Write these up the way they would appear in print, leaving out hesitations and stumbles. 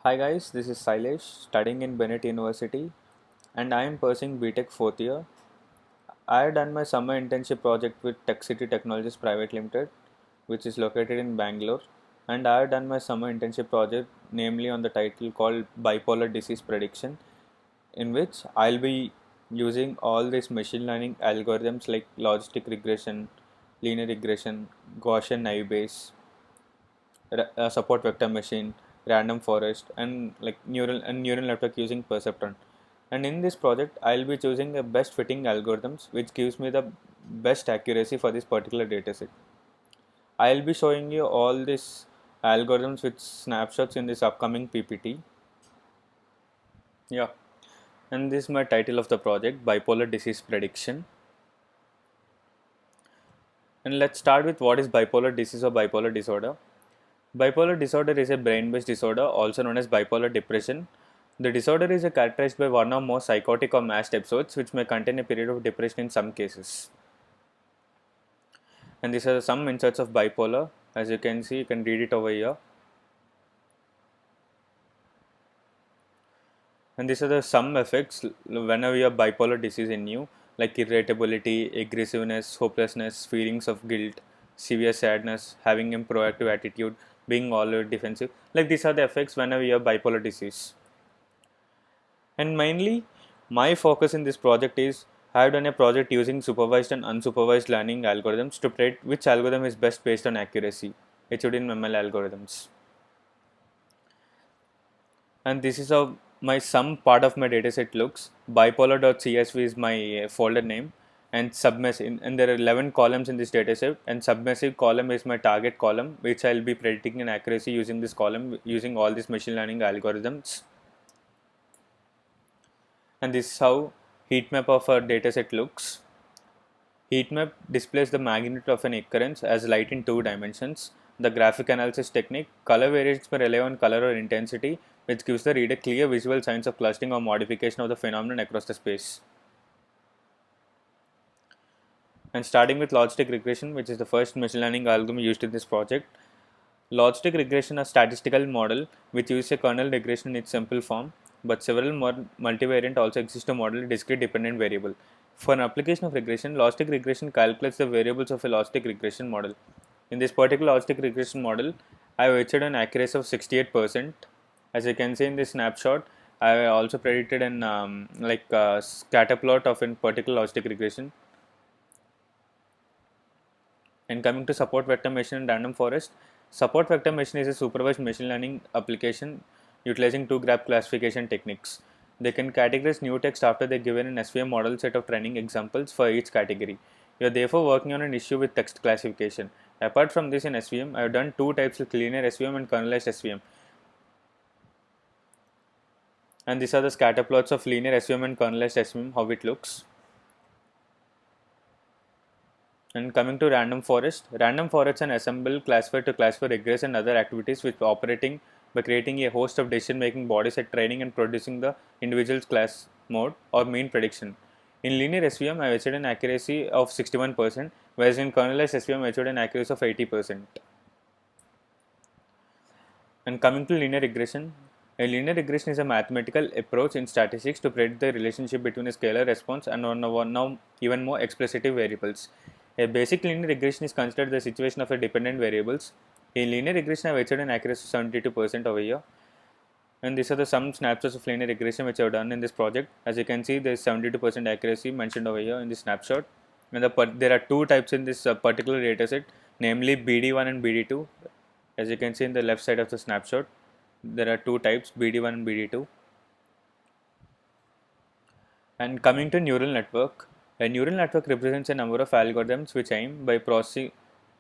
Hi guys, this is Sailesh studying in Bennett University and I am pursuing BTech 4th year. I have done my summer internship project with Tech City Technologies Private Limited, which is located in Bangalore, and I have done my summer internship project namely on the title called Bipolar Disease Prediction, in which I'll be using all these machine learning algorithms like logistic regression, linear regression, Gaussian naive Bayes, support vector machine, random forest, and like neural network using perceptron. And in this project, I'll be choosing the best fitting algorithms, which gives me the best accuracy for this particular dataset. I'll be showing you all these algorithms with snapshots in this upcoming PPT. Yeah, and this is my title of the project, Bipolar Disease Prediction. And let's start with what is bipolar disease or bipolar disorder. Bipolar disorder is a brain-based disorder, also known as bipolar depression. The disorder is characterized by one or more psychotic or mashed episodes, which may contain a period of depression in some cases. And these are some insights of bipolar. As you can see, you can read it over here. And these are the some effects whenever you have bipolar disease in you, like irritability, aggressiveness, hopelessness, feelings of guilt, severe sadness, having a proactive attitude, being always defensive. Like these are the effects whenever you have bipolar disease. And mainly, my focus in this project is I have done a project using supervised and unsupervised learning algorithms to predict which algorithm is best based on accuracy, HOD-ML algorithms. And this is how my some part of my dataset looks. Bipolar.csv is my folder name, and submissive, and there are 11 columns in this dataset, and submissive column is my target column, which I'll be predicting an accuracy using this column using all these machine learning algorithms. And this is how heat map of our dataset looks. Heat map displays the magnitude of an occurrence as light in two dimensions. The graphic analysis technique, color variations may rely on color or intensity, which gives the reader clear visual signs of clustering or modification of the phenomenon across the space. And starting with logistic regression, which is the first machine learning algorithm used in this project. Logistic regression is a statistical model which uses a kernel regression in its simple form, but several multivariant also exist to model a discrete dependent variable. For an application of regression, logistic regression calculates the variables of a logistic regression model. In this particular logistic regression model, I have achieved an accuracy of 68%. As you can see in this snapshot, I also predicted an scatter plot of a particular logistic regression. And coming to support vector machine and random forest, support vector machine is a supervised machine learning application utilizing two graph classification techniques. They can categorize new text after they given an SVM model set of training examples for each category. You are therefore working on an issue with text classification. Apart from this in SVM, I have done two types of linear SVM and kernelized SVM. And these are the scatter plots of linear SVM and kernelized SVM, how it looks. And coming to random forests are assembled, classified to classify regress and other activities which operating by creating a host of decision making bodies at training and producing the individual's class mode or mean prediction. In linear SVM, I achieved an accuracy of 61%, whereas in kernelized SVM, I achieved an accuracy of 80%. And coming to linear regression, a linear regression is a mathematical approach in statistics to predict the relationship between a scalar response and one now even more explicit variables. A basic linear regression is considered the situation of a dependent variables. In linear regression, I have achieved an accuracy of 72% over here. And these are the some snapshots of linear regression which I have done in this project. As you can see, there is 72% accuracy mentioned over here in this snapshot. And there are two types in this particular dataset, namely BD1 and BD2. As you can see in the left side of the snapshot, there are two types, BD1 and BD2. And coming to neural network, a neural network represents a number of algorithms which aim by processing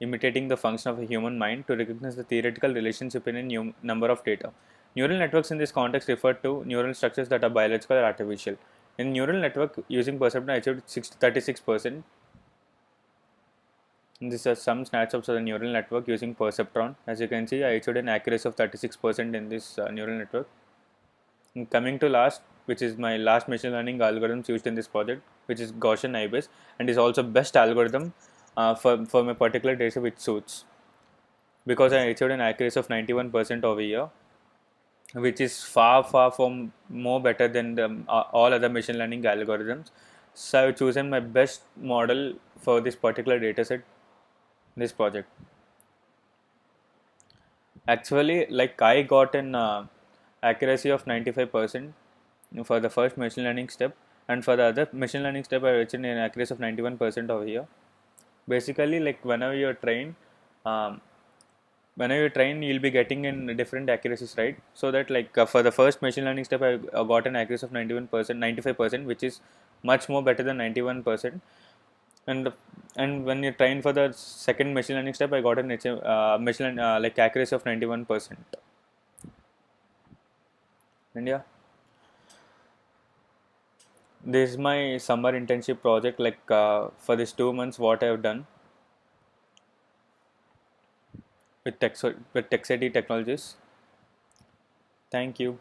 imitating the function of a human mind to recognize the theoretical relationship in a number of data. Neural networks in this context refer to neural structures that are biological or artificial. In neural network, using perceptron, I achieved 36%. And these are some snapshots of the neural network using perceptron. As you can see, I achieved an accuracy of 36% in this neural network. And coming to last, which is my last machine learning algorithms used in this project, which is Gaussian naive Bayes, and is also best algorithm for my particular data which suits, because I achieved an accuracy of 91% over here. which is far from more better than all other machine learning algorithms. So I've chosen my best model for this particular dataset, this project. Actually, like I got an accuracy of 95% for the first machine learning step, and for the other machine learning step, I reached an accuracy of 91% over here. Basically, like um, whenever you train, you'll be getting in different accuracies, right? So that like for the first machine learning step, I got an accuracy of 91%, 95%, which is much more better than 91%. And and when you train for the second machine learning step, I got an like accuracy of 91%. And yeah, this is my summer internship project. Like for this 2 months, what I have done with Texity Technologies. Thank you.